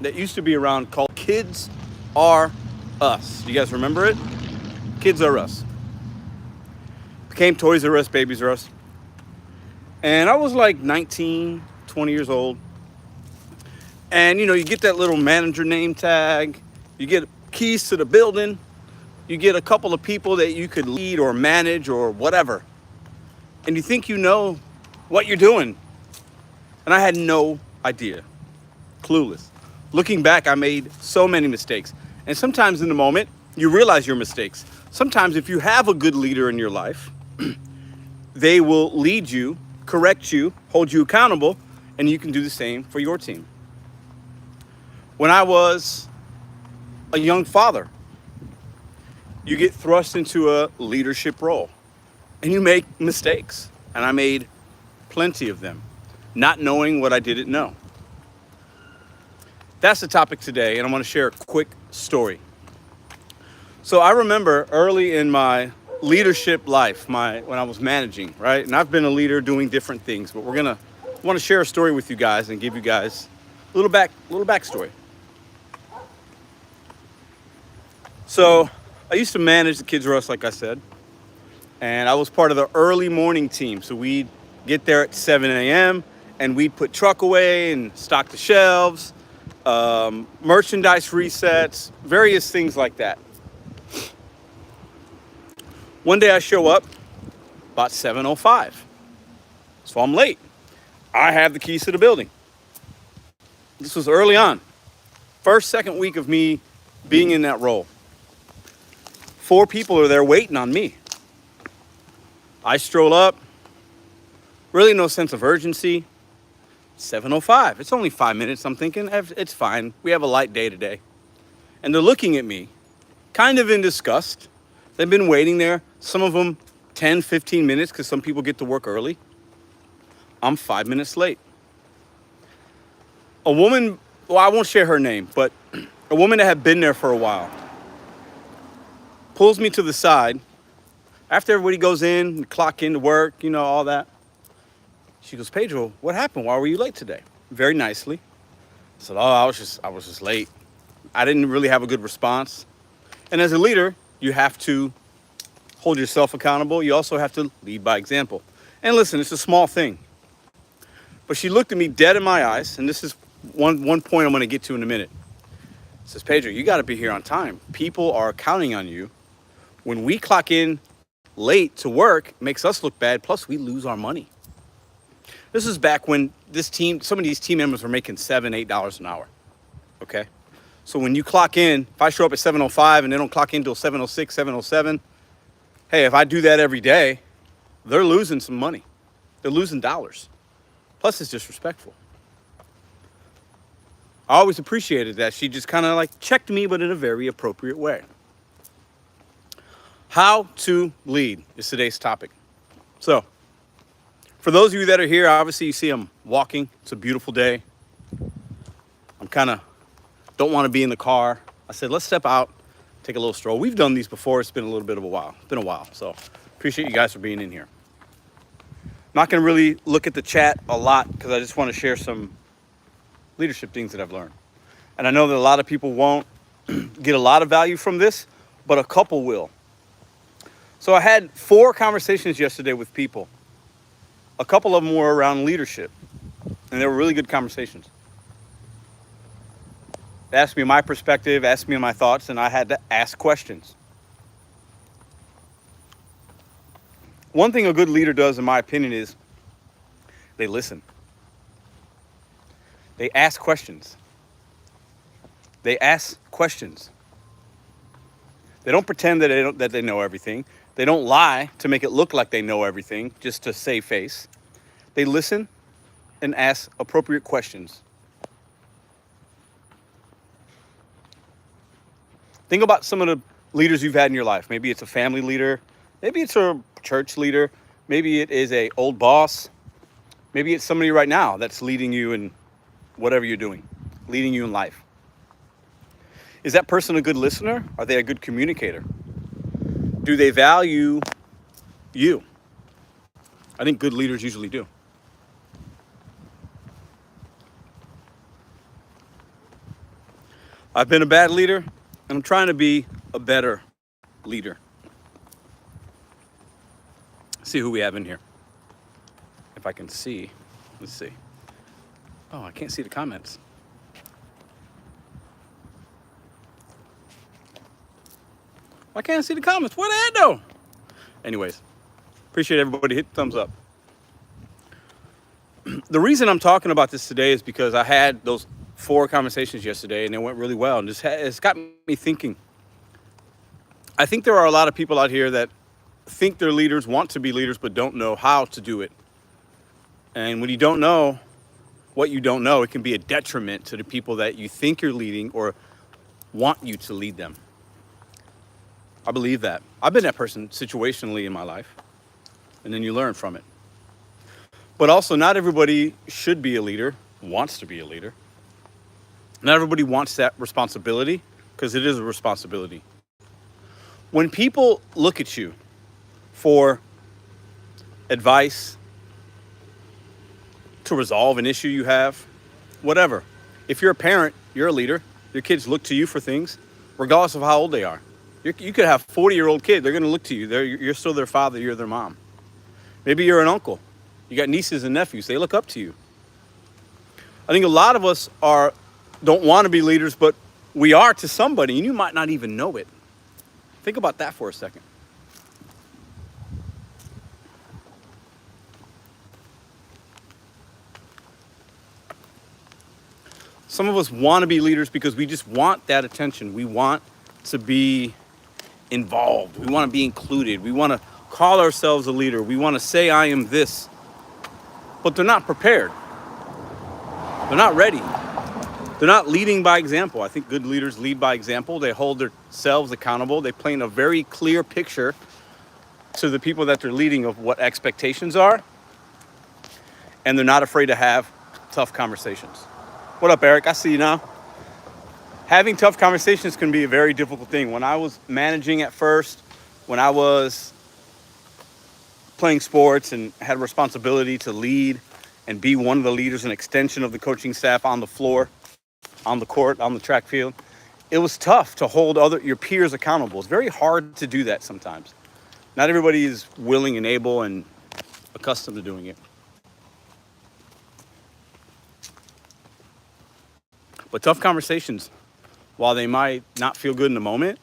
that used to be around called Kids Are Us. You guys remember it? Kids Are Us. Became Toys R Us, Babies R Us. And I was like 19, 20 years old. And you get that little manager name tag. You get keys to the building. You get a couple of people that you could lead or manage or whatever. And you think you know what you're doing. And I had no idea. Clueless. Looking back, I made so many mistakes. And sometimes in the moment, you realize your mistakes. Sometimes if you have a good leader in your life, they will lead you, correct you, hold you accountable, and you can do the same for your team. When I was a young father, you get thrust into a leadership role and you make mistakes. And I made plenty of them, not knowing what I didn't know. That's the topic today, and I want to share a quick story. So I remember early in my leadership life, when I was managing, right? And I've been a leader doing different things, but I want to share a story with you guys and give you guys a little backstory. So I used to manage the Kids R Us, like I said, and I was part of the early morning team. So we'd get there at 7 a.m. and we'd put truck away and stock the shelves, merchandise resets, various things like that. One day I show up about 7:05. So I'm late. I have the keys to the building. This was early on. First, second week of me being in that role. 4 people are there waiting on me. I stroll up. Really no sense of urgency. 7:05. It's only 5 minutes. I'm thinking, it's fine. We have a light day today. And they're looking at me, kind of in disgust. They've been waiting there. Some of them 10, 15 minutes because some people get to work early. I'm 5 minutes late. A woman, well, I won't share her name, but a woman that had been there for a while pulls me to the side. After everybody goes in, clock in to work, all that. She goes, Pedro, what happened? Why were you late today? Very nicely. I said, I was just late. I didn't really have a good response. And as a leader, you have to hold yourself accountable. You also have to lead by example. And listen, it's a small thing. But she looked at me dead in my eyes, and this is one point I'm going to get to in a minute. Says, Pedro, you got to be here on time. People are counting on you. When we clock in late to work, it makes us look bad, plus we lose our money. This is back when some of these team members were making $7, $8 an hour, okay? So when you clock in, if I show up at 7:05 and they don't clock in until 7:06, 7:07, hey, if I do that every day, they're losing some money. They're losing dollars. Plus, it's disrespectful. I always appreciated that. She just kind of like checked me, but in a very appropriate way. How to lead is today's topic. So, for those of you that are here, obviously you see I'm walking. It's a beautiful day. I'm don't want to be in the car. I said, let's step out, take a little stroll. We've done these before. It's been a little bit of a while. It's been a while. So appreciate you guys for being in here. Not going to really look at the chat a lot because I just want to share some leadership things that I've learned. And I know that a lot of people won't get a lot of value from this, but a couple will. So I had 4 conversations yesterday with people. A couple of them were around leadership, and they were really good conversations. They asked me my perspective, asked me my thoughts, and I had to ask questions. One thing a good leader does, in my opinion, is they listen. They ask questions. They ask questions. They don't pretend that they know everything. They don't lie to make it look like they know everything just to save face. They listen and ask appropriate questions. Think about some of the leaders you've had in your life. Maybe it's a family leader. Maybe it's a church leader. Maybe it is an old boss. Maybe it's somebody right now that's leading you in whatever you're doing, leading you in life. Is that person a good listener? Are they a good communicator? Do they value you? I think good leaders usually do. I've been a bad leader, and I'm trying to be a better leader. See who we have in here. If I can see. Let's see. Oh, I can't see the comments. Why can't I see the comments? What the heck though? Anyways, appreciate everybody. Hit the thumbs up. The reason I'm talking about this today is because I had those 4 conversations yesterday and they went really well, and it's got me thinking. I think there are a lot of people out here that think they're leaders, want to be leaders, but don't know how to do it. And when you don't know what you don't know, it can be a detriment to the people that you think you're leading or want you to lead them. I believe that. I've been that person situationally in my life, and then you learn from it. But also, not everybody should be a leader, wants to be a leader. Not everybody wants that responsibility, because it is a responsibility. When people look at you for advice, to resolve an issue you have, whatever. If you're a parent, you're a leader. Your kids look to you for things, regardless of how old they are. You could have a 40-year-old kid. They're going to look to you. You're still their father. You're their mom. Maybe you're an uncle. You got nieces and nephews. They look up to you. I think a lot of us don't want to be leaders, but we are to somebody, and you might not even know it. Think about that for a second. Some of us want to be leaders because we just want that attention. We want to be involved. We want to be included. We want to call ourselves a leader. We want to say, I am this. But they're not prepared. They're not ready. They're not leading by example. I think good leaders lead by example. They hold themselves accountable. They paint a very clear picture to the people that they're leading of what expectations are. And they're not afraid to have tough conversations. What up, Eric? I see you now. Having tough conversations can be a very difficult thing. When I was managing at first, when I was playing sports and had a responsibility to lead and be one of the leaders, an extension of the coaching staff on the floor, on the court, on the track field, it was tough to hold your peers accountable. It's very hard to do that sometimes. Not everybody is willing and able and accustomed to doing it. But tough conversations, while they might not feel good in the moment,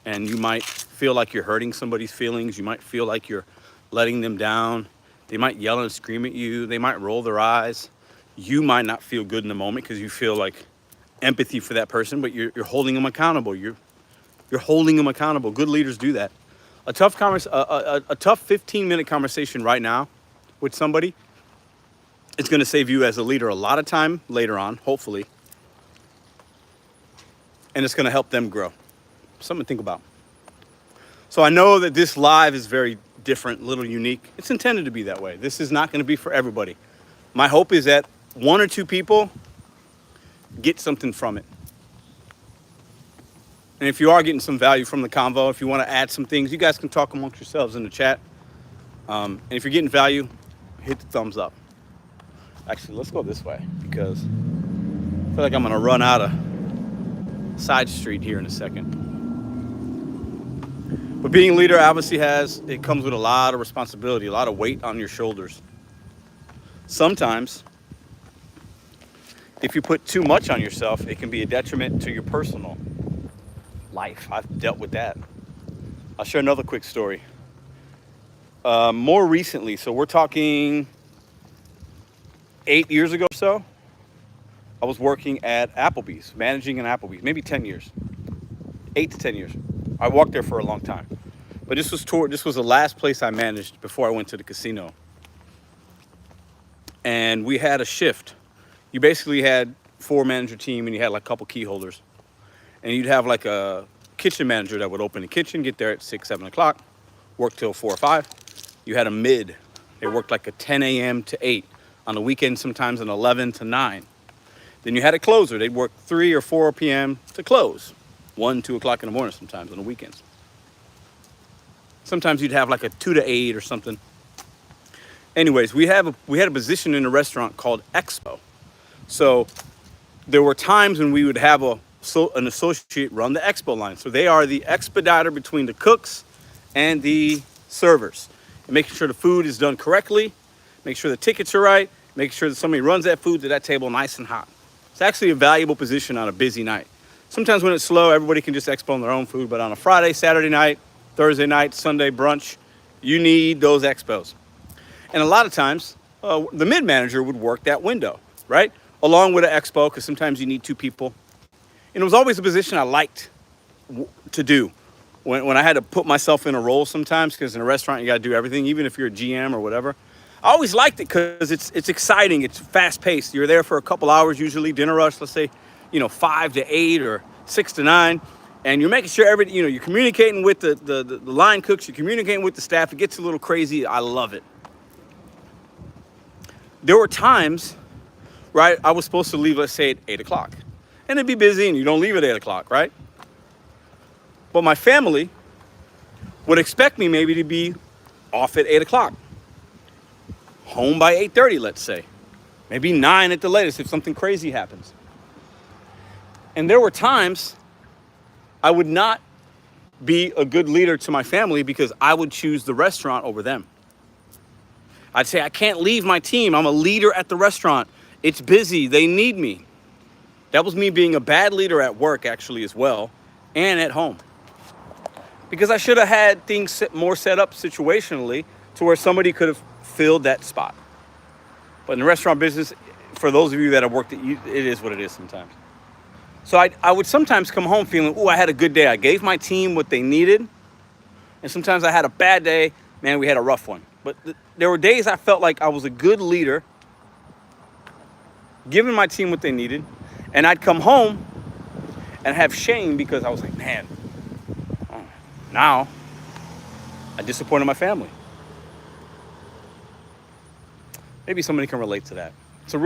and you might feel like you're hurting somebody's feelings, you might feel like you're letting them down, they might yell and scream at you, they might roll their eyes, you might not feel good in the moment because you feel like empathy for that person, but you're holding them accountable. You're holding them accountable. Good leaders do that. A tough 15-minute conversation right now with somebody, it's going to save you as a leader a lot of time later on, hopefully. And it's going to help them grow. Something to think about. So I know that this live is very different, a little unique. It's intended to be that way. This is not going to be for everybody. My hope is that 1 or 2 people get something from it. And if you are getting some value from the convo, if you want to add some things, you guys can talk amongst yourselves in the chat. And if you're getting value, hit the thumbs up. Actually, let's go this way because I feel like I'm going to run out of side street here in a second. But being a leader obviously it comes with a lot of responsibility, a lot of weight on your shoulders. Sometimes, if you put too much on yourself, it can be a detriment to your personal life. I've dealt with that. I'll share another quick story. More recently, so we're talking 8 years ago or so, I was working at Applebee's, managing an Applebee's, maybe 10 years, 8 to 10 years. I walked there for a long time. But this was the last place I managed before I went to the casino. And we had a shift. You basically had 4-manager team and you had like a couple key holders. And you'd have like a kitchen manager that would open the kitchen, get there at 6, 7 o'clock, work till 4 or 5. You had a mid. They worked like a 10 a.m. to 8. On the weekend, sometimes an 11 to 9. Then you had a closer. They'd work 3 or 4 p.m. to close. 1, 2 o'clock in the morning sometimes on the weekends. Sometimes you'd have like a 2 to 8 or something. Anyways, we had a position in the restaurant called Expo. So there were times when we would have an associate run the expo line. So they are the expediter between the cooks and the servers, and making sure the food is done correctly, make sure the tickets are right, make sure that somebody runs that food to that table nice and hot. It's actually a valuable position on a busy night. Sometimes when it's slow, everybody can just expo on their own food, but on a Friday, Saturday night, Thursday night, Sunday brunch, you need those expos. And a lot of times, the mid-manager would work that window, right? Along with an expo, because sometimes you need two people. And it was always a position I liked to do. When I had to put myself in a role sometimes, because in a restaurant you got to do everything, even if you're a GM or whatever. I always liked it because it's exciting, it's fast-paced. You're there for a couple hours usually, dinner rush, let's say, 5 to 8 or 6 to 9. And you're making sure you're communicating with the line cooks, you're communicating with the staff. It gets a little crazy. I love it. There were times, right, I was supposed to leave, let's say, at 8 o'clock. And it'd be busy and you don't leave at 8 o'clock, right? But my family would expect me maybe to be off at 8 o'clock. Home by 8:30, let's say. Maybe 9 at the latest if something crazy happens. And there were times I would not be a good leader to my family because I would choose the restaurant over them. I'd say, I can't leave my team. I'm a leader at the restaurant. It's busy. They need me. That was me being a bad leader at work, actually, as well, and at home. Because I should have had things more set up situationally to where somebody could have filled that spot. But in the restaurant business, for those of you that have worked it is what it is sometimes. So I would sometimes come home feeling, I had a good day. I gave my team what they needed. And sometimes I had a bad day. Man, we had a rough one. But there were days I felt like I was a good leader, giving my team what they needed. And I'd come home and have shame because I was like, man, now I disappointed my family. Maybe somebody can relate to that. It's a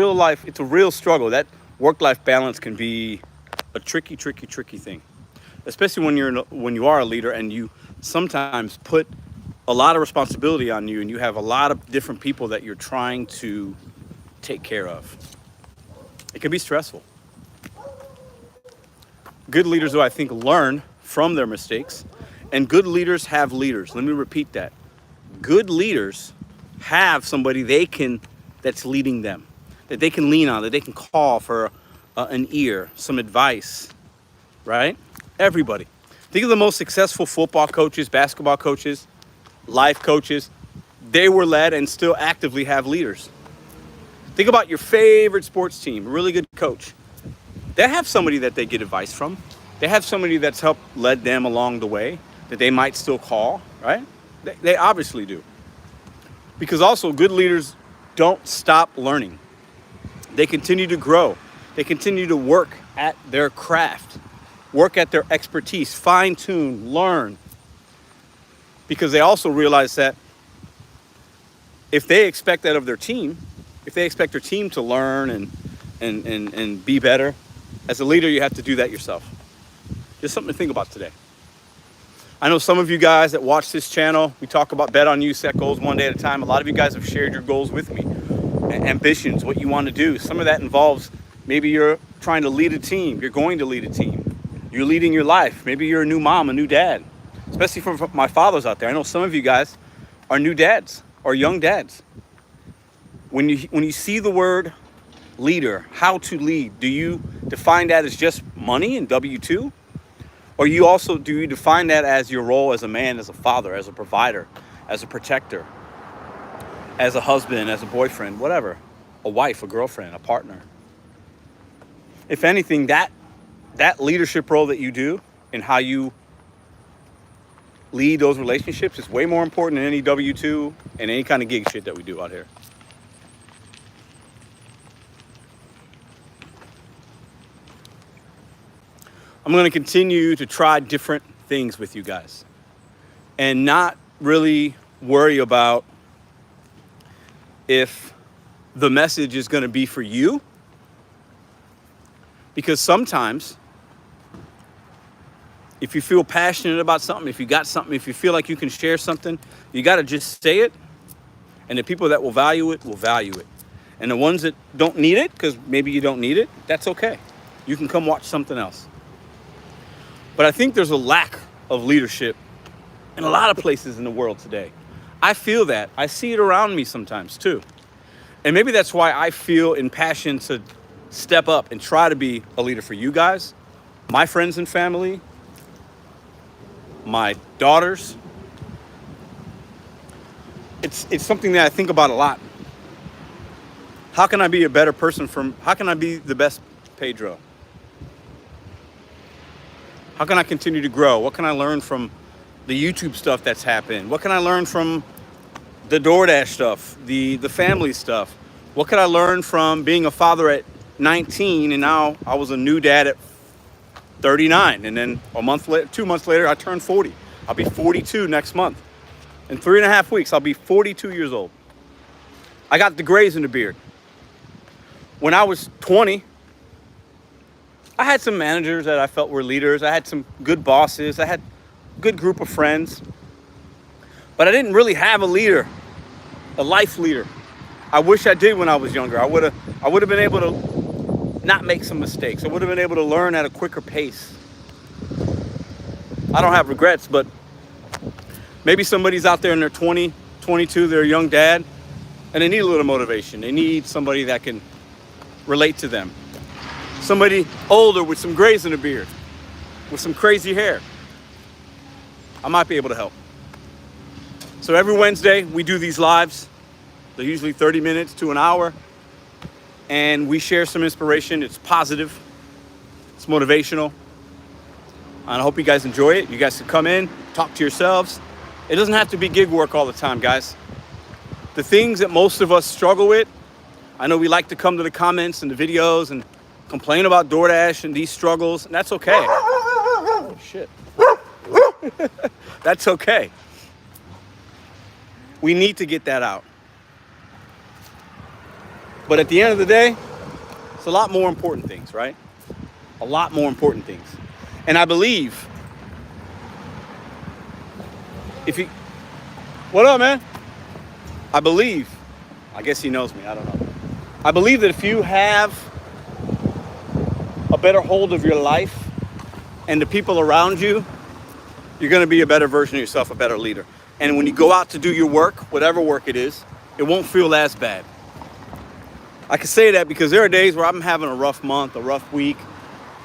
real struggle. That work-life balance can be a tricky thing, especially when you are a leader and you sometimes put a lot of responsibility on you and you have a lot of different people that you're trying to take care of. It can be stressful. Good leaders, though, I think, learn from their mistakes, and good leaders have leaders. Let me repeat that. Good leaders have somebody that's leading them, that they can lean on, that they can call for an ear, some advice, right? Everybody. Think of the most successful football coaches, basketball coaches, life coaches. They were led and still actively have leaders. Think about your favorite sports team, a really good coach. They have somebody that they get advice from. They have somebody that's led them along the way that they might still call, right? They obviously do. Because also good leaders don't stop learning. They continue to grow. They continue to work at their craft, work at their expertise, fine-tune, learn. Because they also realize that if they expect that of their team, if they expect their team to learn and be better, as a leader, you have to do that yourself. Just something to think about today. I know some of you guys that watch this channel, we talk about Bet on You, set goals one day at a time. A lot of you guys have shared your goals with me, ambitions, what you want to do. Some of that involves maybe you're trying to lead a team. You're going to lead a team. You're leading your life. Maybe you're a new mom, a new dad, especially for my fathers out there. I know some of you guys are new dads or young dads. When you see the word leader, how to lead, do you define that as just money and W-2? Or do you define that as your role as a man, as a father, as a provider, as a protector, as a husband, as a boyfriend, whatever, a wife, a girlfriend, a partner? If anything, that leadership role that you do and how you lead those relationships is way more important than any W-2 and any kind of gig shit that we do out here. I'm going to continue to try different things with you guys and not really worry about if the message is going to be for you, because sometimes if you feel passionate about something, if you got something, if you feel like you can share something, you got to just say it, and the people that will value it will value it. And the ones that don't need it, because maybe you don't need it, that's okay. You can come watch something else. But I think there's a lack of leadership in a lot of places in the world today. I feel that. I see it around me sometimes too. And maybe that's why I feel impassioned to step up and try to be a leader for you guys, my friends and family, my daughters. It's something that I think about a lot. How can I be a better person how can I be the best Pedro? How can I continue to grow? What can I learn from the YouTube stuff that's happened? What can I learn from the DoorDash stuff, the family stuff? What can I learn from being a father at 19 and now I was a new dad at 39, and then 2 months later I turned 40. I'll be 42 next month. In 3.5 weeks I'll be 42 years old. I got the grays in the beard. When I was 20, I had some managers that I felt were leaders. I had some good bosses. I had a good group of friends. But I didn't really have a leader, a life leader. I wish I did when I was younger. I would have been able to not make some mistakes. I would have been able to learn at a quicker pace. I don't have regrets, but maybe somebody's out there in their 20, 22, they're a young dad, and they need a little motivation. They need somebody that can relate to them. Somebody older with some grays in the beard, with some crazy hair. I might be able to help. So every Wednesday we do these lives. They're usually 30 minutes to an hour. And we share some inspiration. It's positive. It's motivational. And I hope you guys enjoy it. You guys can come in, talk to yourselves. It doesn't have to be gig work all the time, guys. The things that most of us struggle with, I know we like to come to the comments and the videos and complain about DoorDash and these struggles, and that's okay. Oh, shit. That's okay. We need to get that out. But at the end of the day, it's a lot more important things, right? A lot more important things. And I believe what up, man? I guess he knows me, I don't know. I believe that if you have a better hold of your life and the people around you, you're going to be a better version of yourself, a better leader. And when you go out to do your work, whatever work it is, it won't feel as bad. I can say that because there are days where I'm having a rough month, a rough week,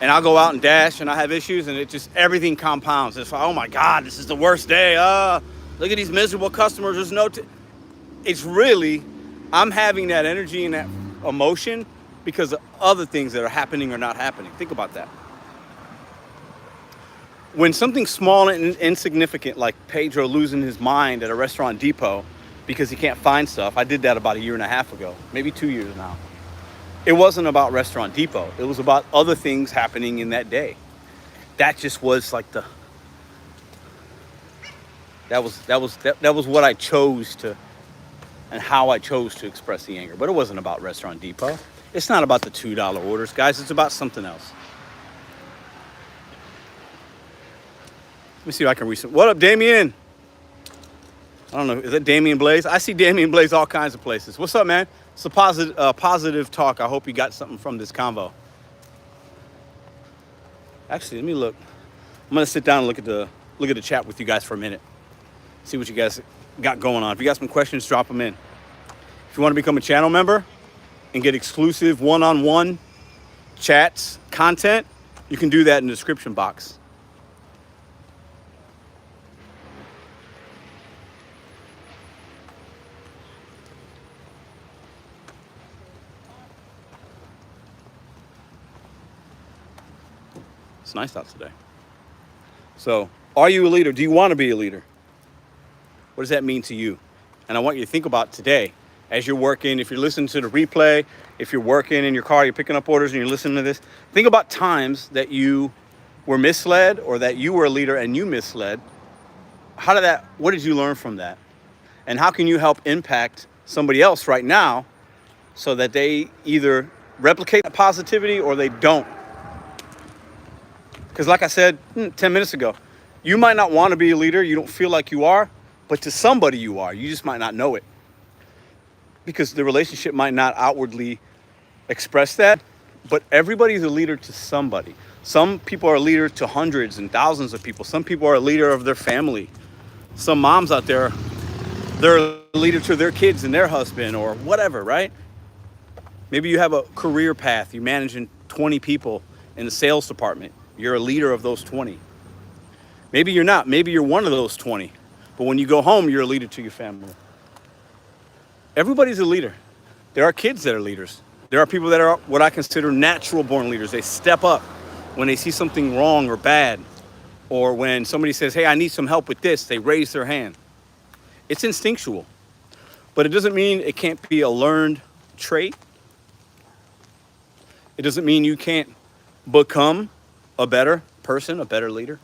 and I'll go out and dash and I have issues and everything compounds. It's like, oh my God, this is the worst day. Look at these miserable customers. There's no, it's really, I'm having that energy and that emotion because of other things that are happening or not happening. Think about that. When something small and insignificant like Pedro losing his mind at a restaurant depot because he can't find stuff, I did that about 1.5 years ago, maybe 2 years now. It wasn't about Restaurant Depot. It was about other things happening in that day. That just was like that was what I chose to, and how I chose to express the anger. But it wasn't about Restaurant Depot. It's not about the $2 orders, guys. It's about something else. Let me see if I can reach it. What up, Damien? I don't know. Is that Damien Blaze? I see Damien Blaze all kinds of places. What's up, man? It's a positive talk. I hope you got something from this convo. Actually, let me look. I'm gonna sit down and look at the chat with you guys for a minute. See what you guys got going on. If you got some questions, drop them in. If you want to become a channel member and get exclusive one-on-one chats, content, you can do that in the description box. It's nice out today. So, are you a leader? Do you want to be a leader? What does that mean to you? And I want you to think about today as you're working, if you're listening to the replay, if you're working in your car, you're picking up orders and you're listening to this, think about times that you were misled or that you were a leader and you misled. What did you learn from that? And how can you help impact somebody else right now so that they either replicate the positivity or they don't? Because like I said 10 minutes ago, you might not want to be a leader. You don't feel like you are, but to somebody you are. You just might not know it. Because the relationship might not outwardly express that, but everybody's a leader to somebody. Some people are a leader to hundreds and thousands of people. Some people are a leader of their family. Some moms out there, they're a leader to their kids and their husband or whatever, right? Maybe you have a career path. You're managing 20 people in the sales department. You're a leader of those 20. Maybe you're not. Maybe you're one of those 20. But when you go home, you're a leader to your family. Everybody's a leader. There are kids that are leaders. There are people that are what I consider natural born leaders. They step up when they see something wrong or bad, or when somebody says, hey, I need some help with this, they raise their hand. It's instinctual, but it doesn't mean it can't be a learned trait. It doesn't mean you can't become a better person, a better leader.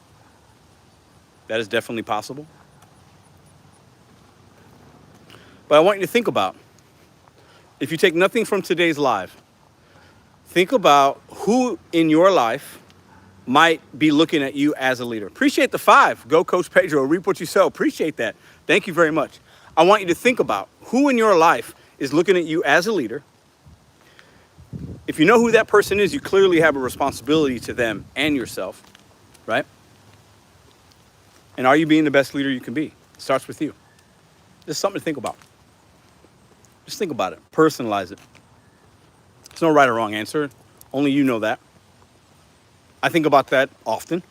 That is definitely possible. But I want you to think about, if you take nothing from today's live, think about who in your life might be looking at you as a leader. Appreciate the 5. Go Coach Pedro, reap what you sow. Appreciate that. Thank you very much. I want you to think about who in your life is looking at you as a leader. If you know who that person is, you clearly have a responsibility to them and yourself, right? And are you being the best leader you can be? It starts with you. Just something to think about. Just think about it. Personalize it. There's no right or wrong answer. Only you know that. I think about that often.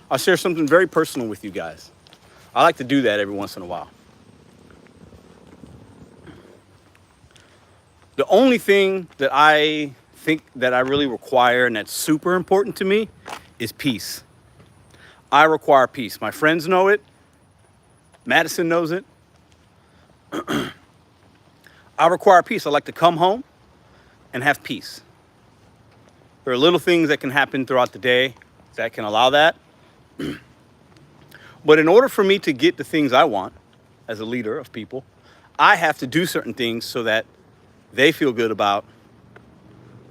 I'll share something very personal with you guys. I like to do that every once in a while. The only thing that I think that I really require and that's super important to me is peace. I require peace. My friends know it. Madison knows it. I require peace. I like to come home and have peace. There are little things that can happen throughout the day that can allow that. But in order for me to get the things I want as a leader of people, I have to do certain things so that they feel good about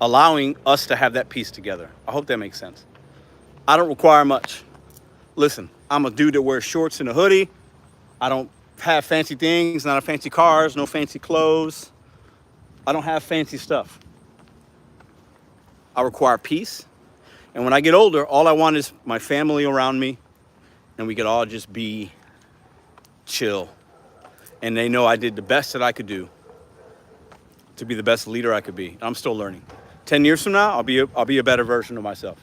allowing us to have that peace together. I hope that makes sense. I don't require much. Listen, I'm a dude that wears shorts and a hoodie. I don't have fancy things, not fancy cars, no fancy clothes. I don't have fancy stuff. I require peace. And when I get older, all I want is my family around me and we could all just be chill. And they know I did the best that I could do to be the best leader I could be. I'm still learning. 10 years from now, I'll be a better version of myself.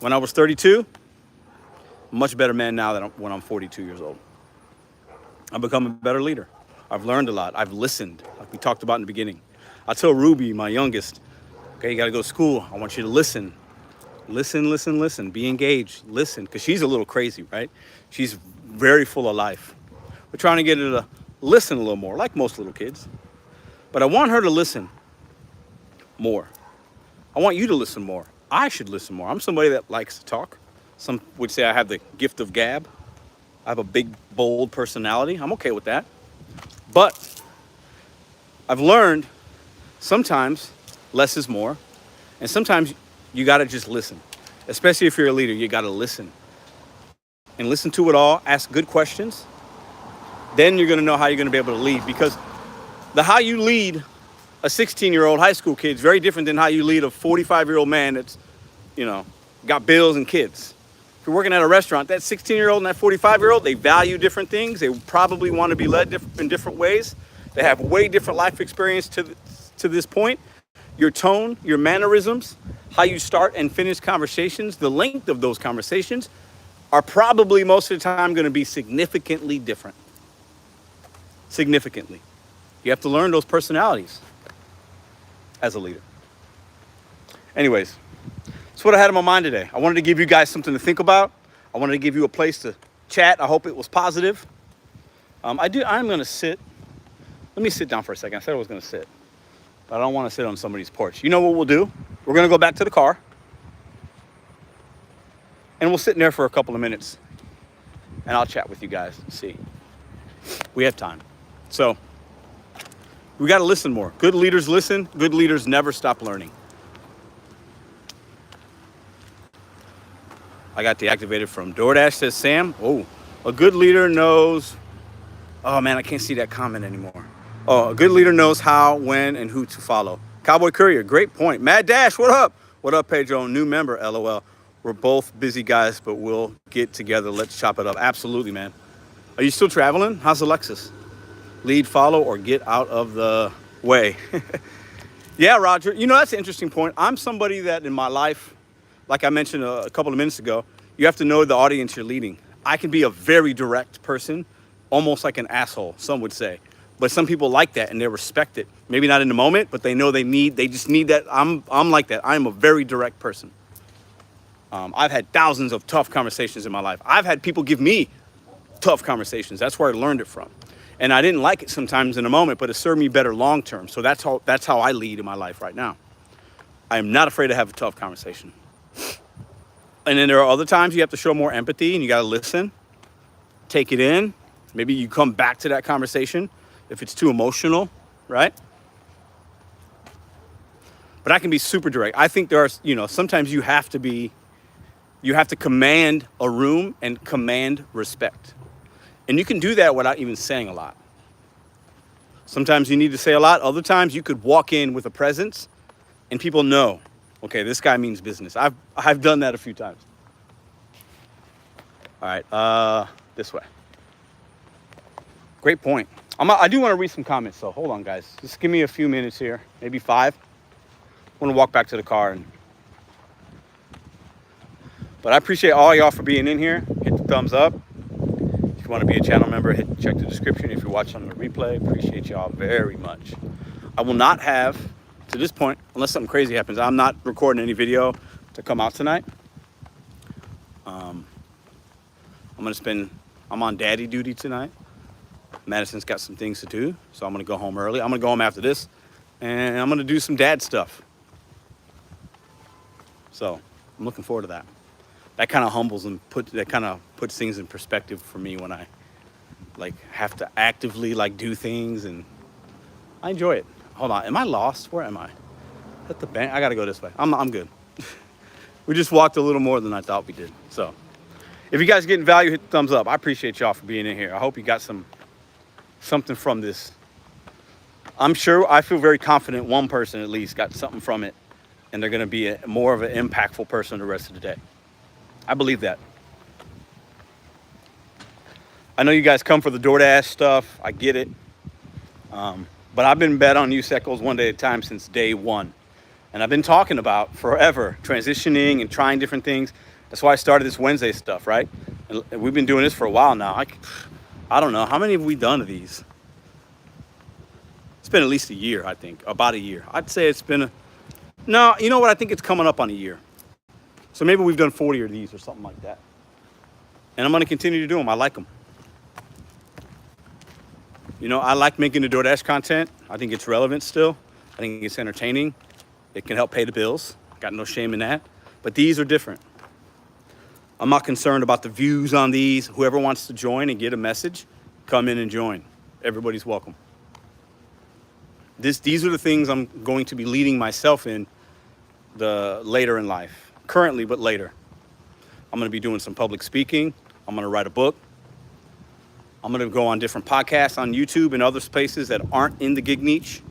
When I was 32, I'm a much better man now than when I'm 42 years old. I've become a better leader. I've learned a lot. I've listened, like we talked about in the beginning. I tell Ruby, my youngest, okay, you gotta go to school. I want you to listen. Listen, listen, listen. Be engaged. Listen, because she's a little crazy, right? She's very full of life. We're trying to get her to listen a little more, like most little kids. But I want her to listen more. I want you to listen more. I should listen more. I'm somebody that likes to talk. Some would say I have the gift of gab. I have a big, bold personality. I'm okay with that. But I've learned sometimes less is more. And sometimes you got to just listen. Especially if you're a leader, you got to listen. And listen to it all. Ask good questions. Then you're going to know how you're going to be able to lead. Because the how you lead a 16-year-old high school kid is very different than how you lead a 45-year-old man that's, got bills and kids. If you're working at a restaurant, that 16-year-old and that 45-year-old, they value different things. They probably want to be led in different ways. They have way different life experience to this point. Your tone, your mannerisms, how you start and finish conversations, the length of those conversations are probably most of the time going to be significantly different. Significantly. You have to learn those personalities as a leader. Anyways, that's what I had in my mind today. I wanted to give you guys something to think about. I wanted to give you a place to chat. I hope it was positive. I'm going to sit. Let me sit down for a second. I said I was going to sit, but I don't want to sit on somebody's porch. You know what we'll do? We're going to go back to the car, and we'll sit in there for a couple of minutes, and I'll chat with you guys and see. We have time. So we got to listen more. Good leaders listen. Good leaders never stop learning. I got deactivated from DoorDash, says Sam. Oh, a good leader knows. Oh man, I can't see that comment anymore. Oh, a good leader knows how, when, and who to follow. Cowboy Courier, great point. Mad Dash, what up? What up, Pedro? New member, LOL. We're both busy guys, but we'll get together. Let's chop it up. Absolutely, man. Are you still traveling? How's the Lexus? Lead, follow, or get out of the way? Yeah, Roger. You know, that's an interesting point. I'm somebody that in my life, like I mentioned a couple of minutes ago, you have to know the audience you're leading. I can be a very direct person, almost like an asshole, some would say. But some people like that and they respect it. Maybe not in the moment, but they know they just need that. I'm like that. I'm a very direct person. I've had thousands of tough conversations in my life. I've had people give me tough conversations. That's where I learned it from. And I didn't like it sometimes in a moment, but it served me better long term. So that's how I lead in my life right now. I am not afraid to have a tough conversation. And then there are other times you have to show more empathy and you got to listen, take it in. Maybe you come back to that conversation if it's too emotional, right? But I can be super direct. I think there are, sometimes you have to command a room and command respect. And you can do that without even saying a lot. Sometimes you need to say a lot. Other times you could walk in with a presence and people know, okay, this guy means business. I've done that a few times. All right, this way. Great point. I do want to read some comments, so hold on, guys. Just give me a few minutes here, maybe 5. I want to walk back to the car. But I appreciate all y'all for being in here. Hit the thumbs up. If you want to be a channel member, check the description. If you're watching on the replay, appreciate y'all very much. I will not have, to this point, unless something crazy happens, I'm not recording any video to come out tonight. I'm on daddy duty tonight. Madison's got some things to do, so I'm going to go home early. I'm going to go home after this, and I'm going to do some dad stuff. So I'm looking forward to that. That kind of humbles and puts things in perspective for me when I have to actively do things, and I enjoy it. Hold on, am I lost? Where am I? At the bank? I got to go this way. I'm good. We just walked a little more than I thought we did. So if you guys are getting value, hit the thumbs up. I appreciate y'all for being in here. I hope you got something from this. I feel very confident one person at least got something from it, and they're going to be more of an impactful person the rest of the day. I believe that. I know you guys come for the DoorDash stuff. I get it. But I've been BetonYou Seckles one day at a time since day one. And I've been talking about forever, transitioning and trying different things. That's why I started this Wednesday stuff, right? And we've been doing this for a while now. I don't know. How many have we done of these? It's been at least a year, I think. About a year. I'd say it's been no, you know what? I think it's coming up on a year. So maybe we've done 40 of these or something like that. And I'm going to continue to do them. I like them. I like making the DoorDash content. I think it's relevant still. I think it's entertaining. It can help pay the bills. Got no shame in that. But these are different. I'm not concerned about the views on these. Whoever wants to join and get a message, come in and join. Everybody's welcome. These are the things I'm going to be leading myself in the later in life. Currently, but later. I'm going to be doing some public speaking. I'm going to write a book. I'm going to go on different podcasts on YouTube and other places that aren't in the gig niche,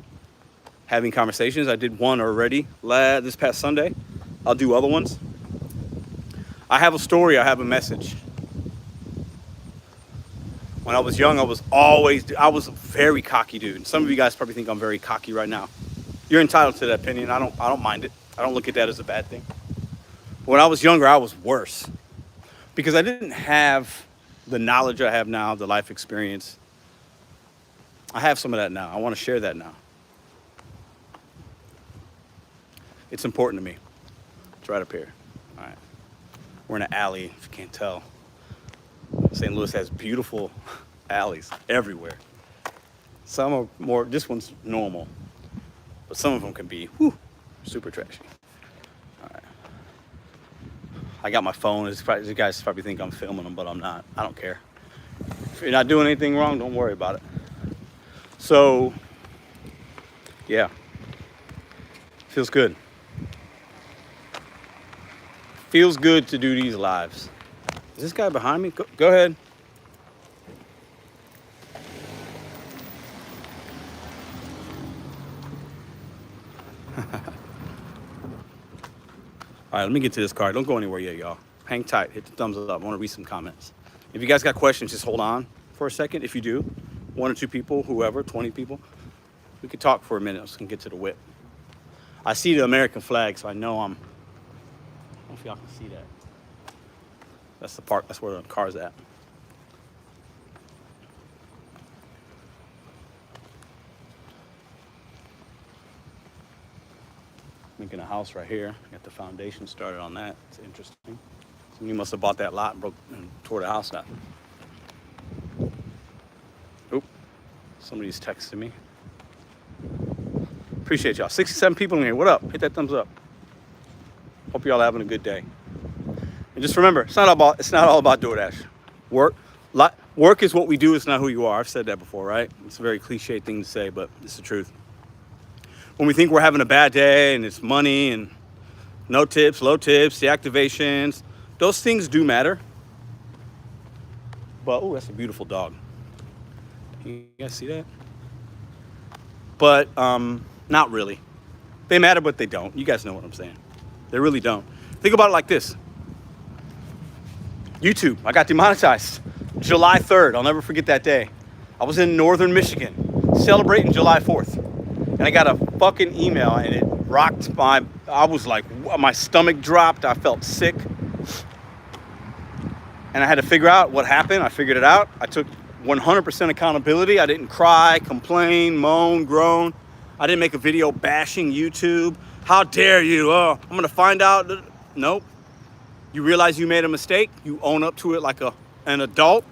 having conversations. I did one already this past Sunday. I'll do other ones. I have a story. I have a message. When I was young, I was a very cocky dude. And some of you guys probably think I'm very cocky right now. You're entitled to that opinion. I don't mind it. I don't look at that as a bad thing. When I was younger, I was worse because I didn't have the knowledge I have now, the life experience. I have some of that now. I want to share that now. It's important to me. It's right up here. All right. We're in an alley, if you can't tell. St. Louis has beautiful alleys everywhere. Some are more, this one's normal, but some of them can be super trashy. All right. I got my phone. You guys probably think I'm filming them, but I'm not. I don't care. If you're not doing anything wrong, don't worry about it. So, yeah. Feels good. Feels good to do these lives. Is this guy behind me? Go ahead. All right, let me get to this card. Don't go anywhere yet, y'all. Hang tight. Hit the thumbs up. I want to read some comments. If you guys got questions, just hold on for a second. If you do, 1 or 2 people, whoever, 20 people, we could talk for a minute. Let's get to the whip. I see the American flag, so I know I don't know if y'all can see that. That's the park. That's where the car's at. Making a house right here. Got the foundation started on that. It's interesting. Somebody must have bought that lot and tore the house down. Oop. Somebody's texting me. Appreciate y'all. 67 people in here. What up? Hit that thumbs up. Hope y'all having a good day. And just remember, it's not all about DoorDash. Work is what we do. It's not who you are. I've said that before, right? It's a very cliche thing to say, but it's the truth. When we think we're having a bad day and it's money and no tips, low tips, deactivations, those things do matter. But, oh, that's a beautiful dog. You guys see that? But not really. They matter, but they don't. You guys know what I'm saying. They really don't. Think about it like this. YouTube, I got demonetized July 3rd. I'll never forget that day. I was in northern Michigan celebrating July 4th. And I got a fucking email and it rocked I was like, my stomach dropped. I felt sick. And I had to figure out what happened. I figured it out. I took 100% accountability. I didn't cry, complain, moan, groan. I didn't make a video bashing YouTube. How dare you? Oh, I'm going to find out. Nope. You realize you made a mistake. You own up to it like an adult.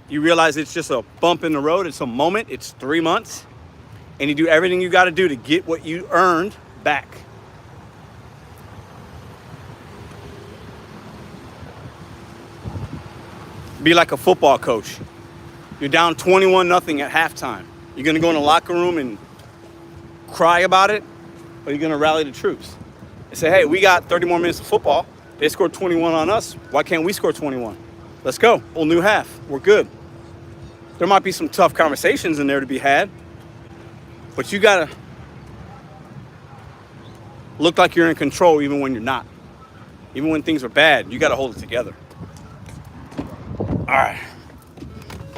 You realize it's just a bump in the road. It's a moment. It's 3 months. And you do everything you got to do to get what you earned back. Be like a football coach. You're down 21-0 at halftime. You're going to go in the locker room and cry about it, or you're going to rally the troops and say, hey, we got 30 more minutes of football. They scored 21 on us. Why can't we score 21? Let's go. Whole new half. We're good. There might be some tough conversations in there to be had, but you got to look like you're in control even when you're not. Even when things are bad, you got to hold it together. All right.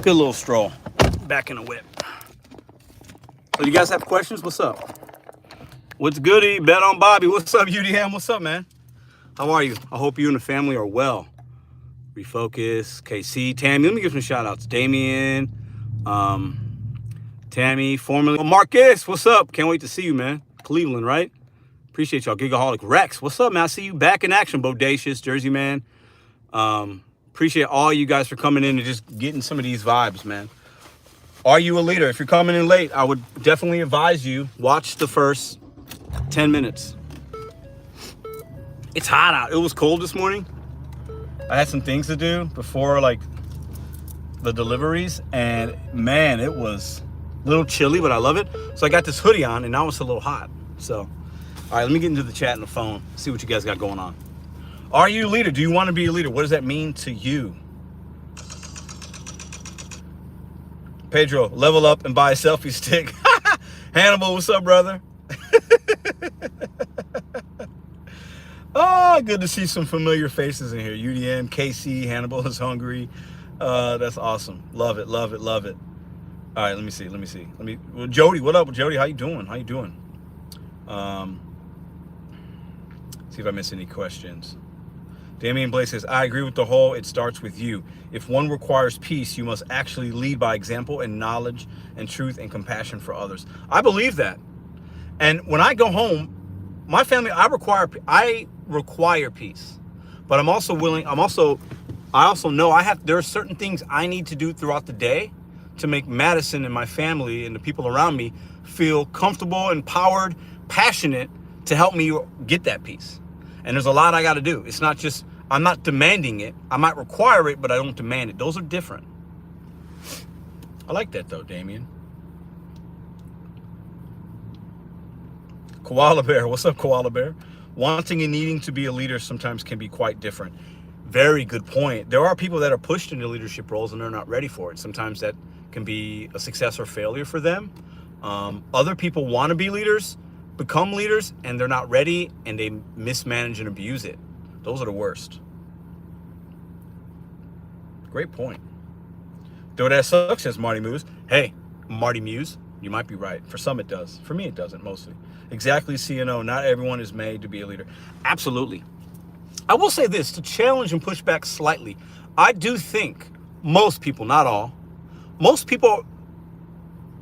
Good little stroll. Back in the whip. So you guys have questions? What's up? What's goody? Bet on Bobby. What's up, UDM? What's up, man? How are you? I hope you and the family are well. Refocus, KC, Tammy. Let me give some shout outs. Damien, Tammy, formerly Marcus. What's up? Can't wait to see you, man. Cleveland, right? Appreciate y'all. Gigaholic Rex. What's up, man? I see you back in action. Bodacious, Jersey man. Appreciate all you guys for coming in and just getting some of these vibes, man. Are you a leader? If you're coming in late, I would definitely advise you watch the first 10 minutes. It's hot out. It was cold this morning. I had some things to do before like the deliveries, and man, it was a little chilly, but I love it. So I got this hoodie on, and now it's a little hot. So, all right, let me get into the chat and the phone, see what you guys got going on. Are you a leader? Do you want to be a leader? What does that mean to you? Pedro, level up and buy a selfie stick. Hannibal, what's up, brother? Oh, good to see some familiar faces in here. UDM, KC, Hannibal is hungry. That's awesome. Love it, love it, love it. All right, let me see. Well, Jody, what up, Jody? How you doing? See if I miss any questions. Damian Blaze says, I agree with the whole, it starts with you. If one requires peace, you must actually lead by example and knowledge and truth and compassion for others. I believe that. And when I go home, my family, I require peace. But I also know there are certain things I need to do throughout the day to make Madison and my family and the people around me feel comfortable, empowered, passionate to help me get that peace. And there's a lot I got to do. It's not just, I'm not demanding it. I might require it, but I don't demand it. Those are different. I like that though, Damien. Koala Bear, what's up, Koala Bear? Wanting and needing to be a leader sometimes can be quite different. Very good point. There are people that are pushed into leadership roles and they're not ready for it. Sometimes that can be a success or failure for them. Other people want to be leaders, become leaders and they're not ready and they mismanage and abuse it. Those are the worst. Great point. Though that sucks, says Marty Muse. Hey, Marty Muse, you might be right. For some it does. For me it doesn't, mostly. Exactly, CNO. Not everyone is made to be a leader. Absolutely. I will say this, to challenge and push back slightly. I do think most people, not all, most people,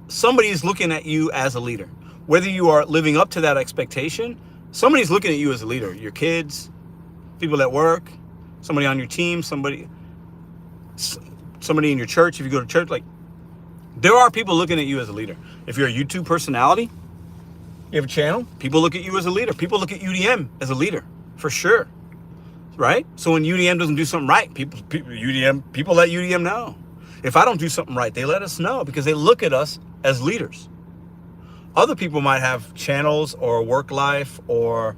somebody is looking at you as a leader. Whether you are living up to that expectation, somebody's looking at you as a leader. Your kids, people at work, somebody on your team, somebody in your church, if you go to church, like, there are people looking at you as a leader. If you're a YouTube personality, you have a channel, people look at you as a leader. People look at UDM as a leader, for sure, right? So when UDM doesn't do something right, people let UDM know. If I don't do something right, they let us know because they look at us as leaders. Other people might have channels or work life or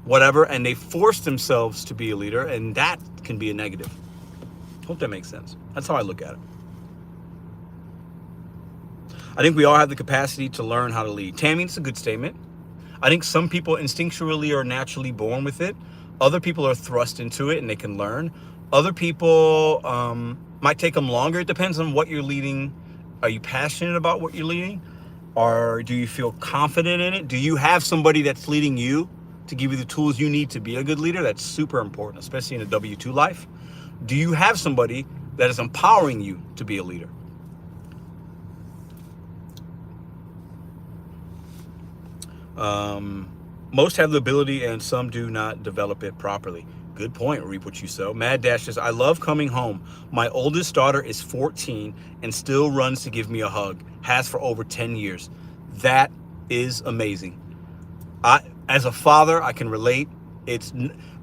whatever, and they force themselves to be a leader, and that can be a negative. Hope that makes sense. That's how I look at it. I think we all have the capacity to learn how to lead. Tammy, it's a good statement. I think some people instinctually are naturally born with it. Other people are thrust into it and they can learn. Other people might take them longer. It depends on what you're leading. Are you passionate about what you're leading? Or do you feel confident in it? Do you have somebody that's leading you to give you the tools you need to be a good leader? That's super important, especially in a W-2 life. Do you have somebody that is empowering you to be a leader? Most have the ability and some do not develop it properly. Good point, reap what you sow. Mad Dash says, I love coming home. My oldest daughter is 14 and still runs to give me a hug. Has for over 10 years. That is amazing. As a father, I can relate.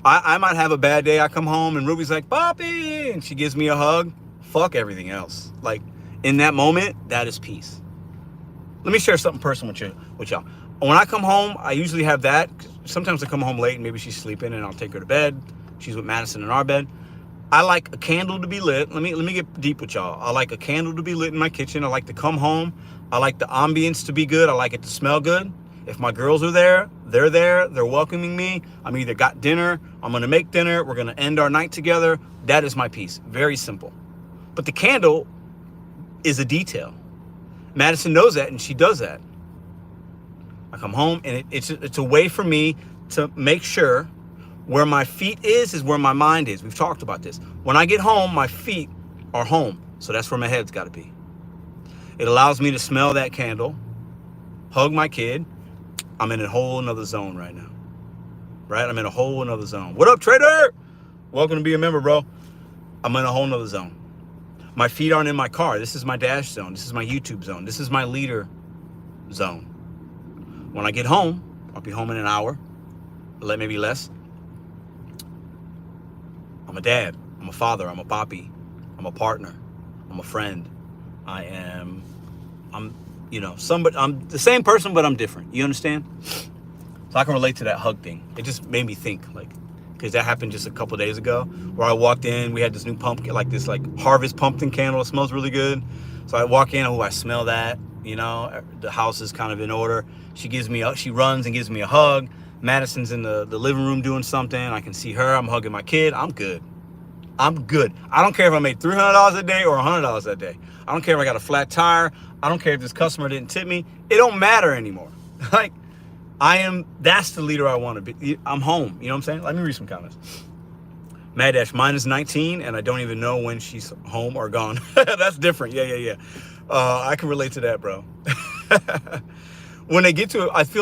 I might have a bad day. I come home and Ruby's like, Poppy, and she gives me a hug. Fuck everything else. Like, in that moment, that is peace. Let me share something personal with y'all. When I come home, I usually have that. Sometimes I come home late and maybe she's sleeping and I'll take her to bed. She's with Madison in our bed. I like a candle to be lit. Let me get deep with y'all. I like a candle to be lit in my kitchen. I like to come home. I like the ambience to be good. I like it to smell good. If my girls are there, they're there. They're welcoming me. I'm either got dinner. I'm going to make dinner. We're going to end our night together. That is my peace. Very simple. But the candle is a detail. Madison knows that and she does that. I come home and it's a way for me to make sure where my feet is where my mind is. We've talked about this. When I get home, my feet are home. So that's where my head's got to be. It allows me to smell that candle, hug my kid. I'm in a whole another zone right now. Right? I'm in a whole another zone. What up, trader? Welcome to be a member, bro. I'm in a whole nother zone. My feet aren't in my car. This is my dash zone. This is my YouTube zone. This is my leader zone. When I get home, I'll be home in an hour, maybe less. I'm a dad. I'm a father. I'm a poppy. I'm a partner. I'm a friend. I'm the same person, but I'm different. You understand? So I can relate to that hug thing. It just made me think, because that happened just a couple days ago, where I walked in, we had this new pumpkin, this harvest pumpkin candle. It smells really good. So I walk in, I smell that. The house is kind of in order. She runs and gives me a hug. Madison's in the living room doing something. I can see her. I'm hugging my kid. I'm good. I don't care if I made $300 a day or $100 a day. I don't care if I got a flat tire. I don't care if this customer didn't tip me. It don't matter anymore. That's the leader I want to be. I'm home. You know what I'm saying? Let me read some comments. Mad Dash, mine is 19 and I don't even know when she's home or gone. That's different. Yeah. I can relate to that, bro. When they get to it, I feel